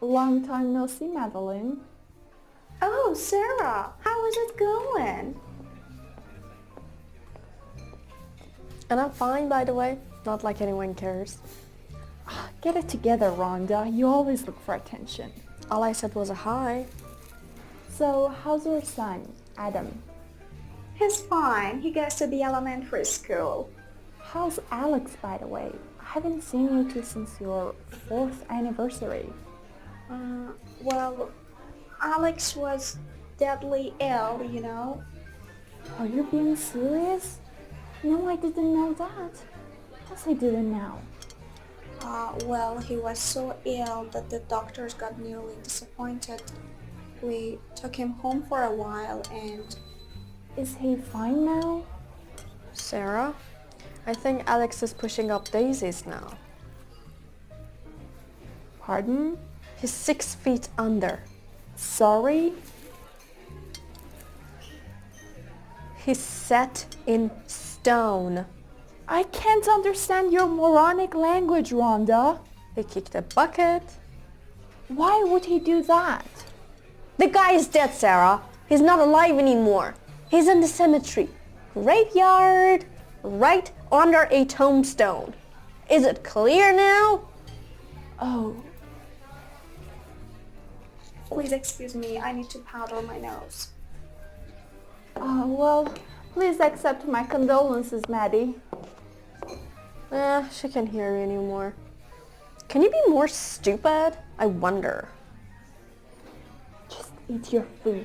Long time no see, Madeline. Oh, Sarah, how is it going? And I'm fine, by the way. Not like anyone cares. Get it together, Rhonda. You always look for attention. All I said was a hi. So, how's your son, Adam? He's fine. He goes to the elementary school. How's Alex, by the way? I haven't seen you two since your 4th anniversary. Well, Alex was deadly ill, you know. Are you being serious? No, I didn't know that. Yes, I didn't know. Well, he was so ill that the doctors got nearly disappointed. We took him home for a while and... Is he fine now? Sarah, I think Alex is pushing up daisies now. Pardon? He's 6 feet under. Sorry? He's set in stone. I can't understand your moronic language, Rhonda. He kicked a bucket. Why would he do that? The guy is dead, Sarah. He's not alive anymore. He's in the cemetery. Graveyard. Right under a tombstone. Is it clear now? Oh. Please excuse me, I need to powder my nose. Well, please accept my condolences, Maddie. She can't hear you anymore. Can you be more stupid? I wonder. Just eat your food.